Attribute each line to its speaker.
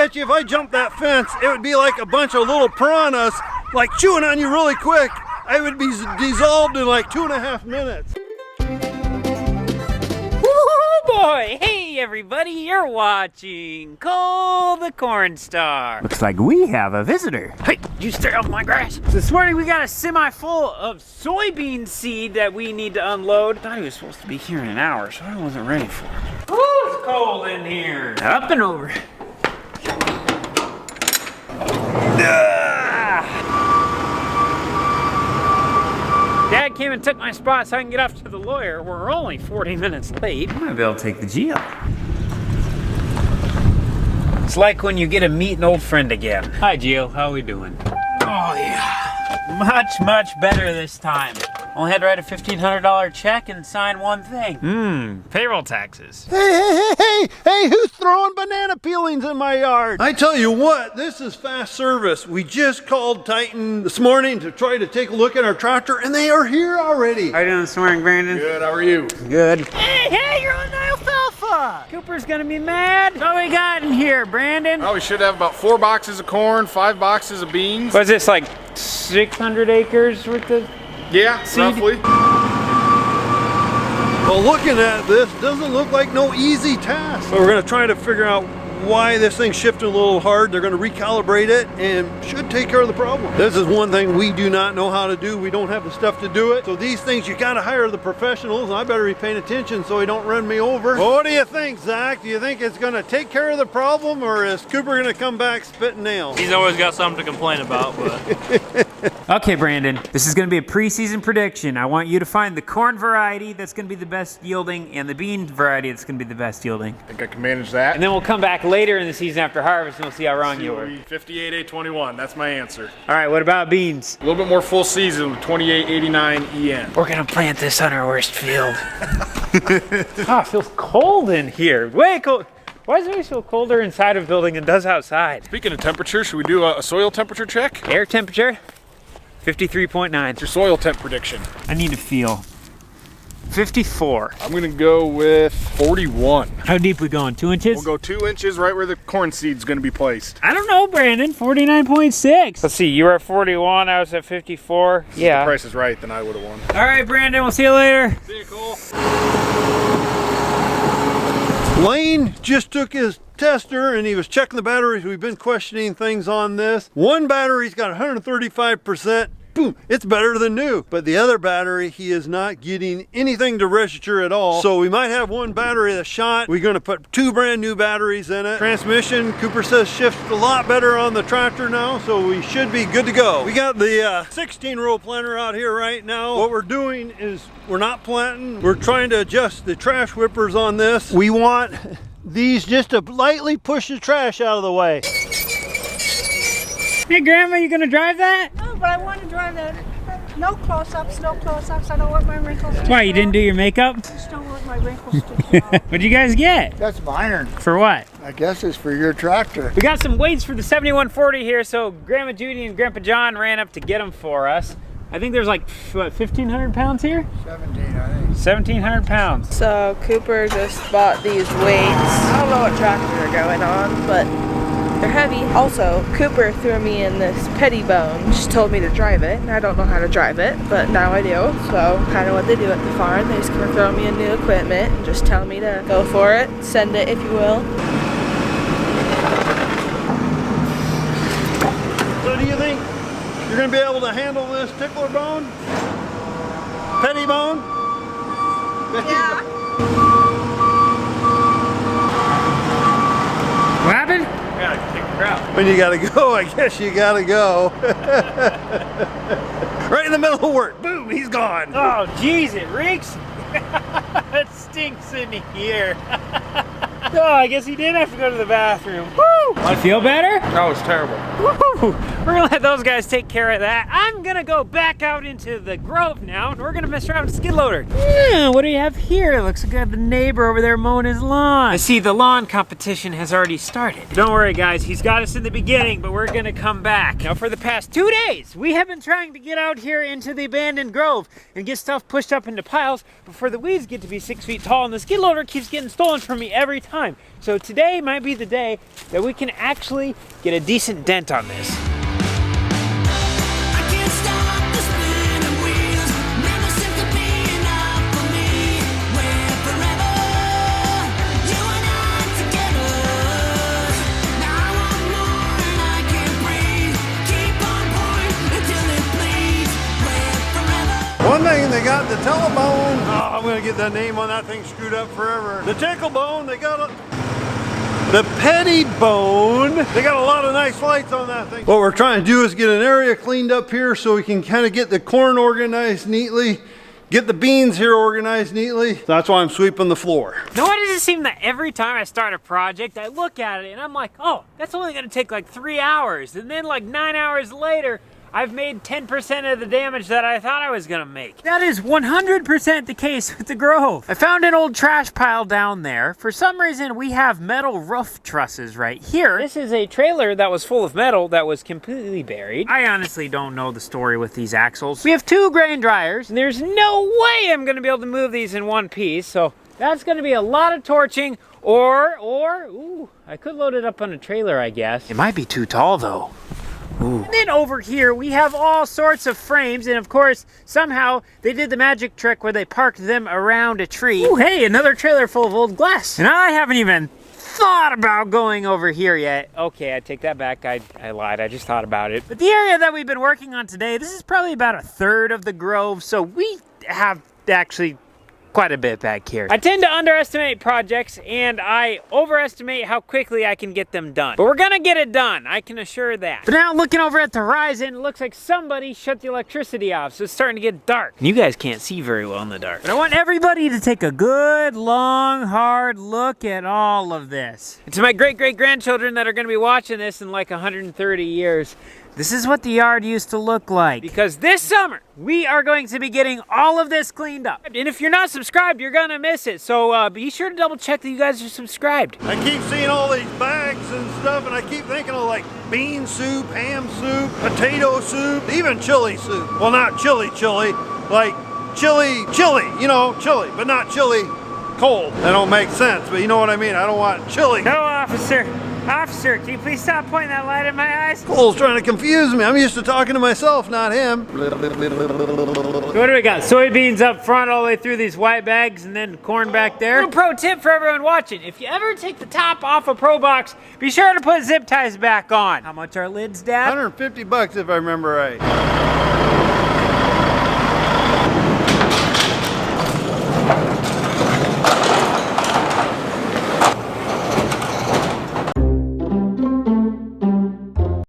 Speaker 1: bet you if I jumped that fence, it would be like a bunch of little piranhas, like chewing on you really quick. I would be dissolved in like 2.5 minutes.
Speaker 2: Boy, hey everybody, you're watching Cole the Cornstar.
Speaker 3: Looks like we have a visitor.
Speaker 2: Hey, you stay off my grass. This morning we got a semi full of soybean seed that we need to unload. I thought he was supposed to be here in an hour, so I wasn't ready for him. Woo, it's cold in here. Up and over. Dad came and took my spot so I can get off to the lawyer. We're only 40 minutes late.
Speaker 3: I might be able to take the Geo.
Speaker 2: It's like when you get to meet an old friend again. Hi, Gio. How we doing? Oh, yeah. Much better this time. Only had to write a $1,500 check and sign one thing. Payroll taxes.
Speaker 1: Hey, who's throwing banana peelings in my yard? I tell you what, this is fast service. We just called Titan this morning to try to take a look at our tractor, and they are here already.
Speaker 2: How you doing this morning, Brandon?
Speaker 4: Good, how are you?
Speaker 2: Good. Hey, you're on alfalfa. Cooper's gonna be mad. What we got in here, Brandon?
Speaker 4: Oh, we should have about 4 boxes of corn, 5 boxes of beans.
Speaker 2: Was this like 600 acres worth of
Speaker 4: Yeah,
Speaker 2: seed?
Speaker 4: roughly.
Speaker 1: Well, looking at this, doesn't look like no easy task. So we're gonna try to figure out why this thing's shifting a little hard. They're gonna recalibrate it and should take care of the problem. This is one thing we do not know how to do. We don't have the stuff to do it. So these things, you gotta hire the professionals, and I better be paying attention so he don't run me over. Well, what do you think, Zach? Do you think it's gonna take care of the problem, or is Cooper gonna come back spitting nails?
Speaker 5: He's always got something to complain about, but...
Speaker 3: Okay, Brandon, this is gonna be a preseason prediction. I want you to find the corn variety that's gonna be the best yielding and the bean variety that's gonna be the best yielding.
Speaker 4: I think I can manage that.
Speaker 2: And then we'll come back later in the season after harvest and we'll see how wrong you were.
Speaker 4: 58A21, that's my answer.
Speaker 2: All right, what about beans?
Speaker 4: A little bit more full season with 2889 EN.
Speaker 2: We're gonna plant this on our worst field. Oh, it feels cold in here. Way cold. Why does it always feel colder inside of a building than it does outside?
Speaker 4: Speaking of temperature, should we do a soil temperature check?
Speaker 2: Air temperature, 53.9.
Speaker 4: What's your soil temp prediction?
Speaker 3: I need to feel.
Speaker 2: 54.
Speaker 4: I'm gonna go with 41.
Speaker 3: How deep we going? 2 inches?
Speaker 4: We'll go 2 inches right where the corn seed's gonna be placed.
Speaker 3: I don't know, Brandon. 49.6.
Speaker 2: Let's see, you were at 41, I was at 54.
Speaker 4: If the
Speaker 2: Yeah.
Speaker 4: price is right, then I would have won.
Speaker 3: All right, Brandon, we'll see you later.
Speaker 4: See you, Cole.
Speaker 1: Lane just took his tester and he was checking the batteries. We've been questioning things on this. One battery's got 135%. Boom, it's better than new. But the other battery, he is not getting anything to register at all. So we might have one battery that's shot. We're gonna put 2 brand new batteries in it. Transmission, Cooper says, shifts a lot better on the tractor now, so we should be good to go. We got the 16-row planter out here right now. What we're doing is we're not planting. We're trying to adjust the trash whippers on this. We want these just to lightly push the trash out of the way.
Speaker 3: Hey, Grandma, you gonna drive that?
Speaker 6: No, but I want to drive that. No close-ups, no close-ups. I don't want my wrinkles to
Speaker 3: Why, you didn't do your makeup?
Speaker 6: I just don't want my wrinkles to show.
Speaker 3: What'd you guys get?
Speaker 7: That's iron.
Speaker 3: For what?
Speaker 7: I guess it's for your tractor.
Speaker 2: We got some weights for the 7140 here, so Grandma Judy and Grandpa John ran up to get them for us. I think there's like, what, 1,500 pounds here?
Speaker 7: 17, I think.
Speaker 2: 1,700 pounds.
Speaker 8: So Cooper just bought these weights. I don't know what tractor they're going on, but they're heavy. Also, Cooper threw me in this Pettibone. She told me to drive it, and I don't know how to drive it, but now I do. So kind of what they do at the farm. They just come and throw me in new equipment and just tell me to go for it, send it if you will.
Speaker 1: So do you think you're gonna be able to handle this tickler bone? Pettibone?
Speaker 8: Yeah.
Speaker 3: What happened?
Speaker 2: Gotta kick her out.
Speaker 1: When you gotta go, I guess you gotta go. Right in the middle of work. Boom, he's gone.
Speaker 2: Oh, jeez, it reeks. It stinks in here. Oh, I guess he did have to go to the bathroom. Woo!
Speaker 3: I feel better?
Speaker 4: That was terrible.
Speaker 3: we're gonna let those guys take care of that. I'm gonna go back out into the grove now, and we're gonna mess around with the skid loader. Yeah, what do you have here? Looks like I have the neighbor over there mowing his lawn. I see the lawn competition has already started. Don't worry, guys, he's got us in the beginning, but we're gonna come back. Now, for the past 2 days, we have been trying to get out here into the abandoned grove and get stuff pushed up into piles before the weeds get to be 6 feet tall, and the skid loader keeps getting stolen from me every time. So today might be the day that we can actually get a decent dent on this.
Speaker 1: One thing, they got the telebone. Oh, I'm gonna get the name on that thing screwed up forever. The tickle bone, they got the petty bone. They got a lot of nice lights on that thing. What we're trying to do is get an area cleaned up here so we can kind of get the corn organized neatly, get the beans here organized neatly. So that's why I'm sweeping the floor.
Speaker 3: Now, why does it seem that every time I start a project, I look at it and I'm like, oh, that's only gonna take like 3 hours. And then like 9 hours later, I've made 10% of the damage that I thought I was gonna make. That is 100% the case with the grove. I found an old trash pile down there. For some reason, we have metal roof trusses right here. This is a trailer that was full of metal that was completely buried. I honestly don't know the story with these axles. We have 2 grain dryers, and there's no way I'm gonna be able to move these in one piece, so that's gonna be a lot of torching, ooh, I could load it up on a trailer, I guess. It might be too tall, though. Ooh. And then over here, we have all sorts of frames, and of course, somehow, they did the magic trick where they parked them around a tree. Ooh, hey, another trailer full of old glass. And I haven't even thought about going over here yet. Okay, I take that back, I lied, I just thought about it. But the area that we've been working on today, this is probably about 1/3 of the grove, so we have actually quite a bit back here. I tend to underestimate projects, and I overestimate how quickly I can get them done. But we're gonna get it done, I can assure that. But now looking over at the horizon, it looks like somebody shut the electricity off, so it's starting to get dark. You guys can't see very well in the dark. But I want everybody to take a good, long, hard look at all of this. And to my great-great-grandchildren that are gonna be watching this in like 130 years, this is what the yard used to look like. Because this summer, we are going to be getting all of this cleaned up. And if you're not subscribed, you're gonna miss it. So be sure to double check that you guys are subscribed.
Speaker 1: I keep seeing all these bags and stuff, and I keep thinking of like bean soup, ham soup, potato soup, even chili soup. Well, not chili, like chili, you know, chili, but not chili cold. That don't make sense, but you know what I mean. I don't want chili.
Speaker 3: No, officer. Officer, can you please stop pointing that light at my eyes?
Speaker 1: Cole's trying to confuse me. I'm used to talking to myself, not him.
Speaker 3: What do we got? Soybeans up front all the way through these white bags, and then corn back there. Little pro tip for everyone watching. If you ever take the top off a Pro Box, be sure to put zip ties back on. How much are lids, Dad?
Speaker 1: 150 bucks if I remember right.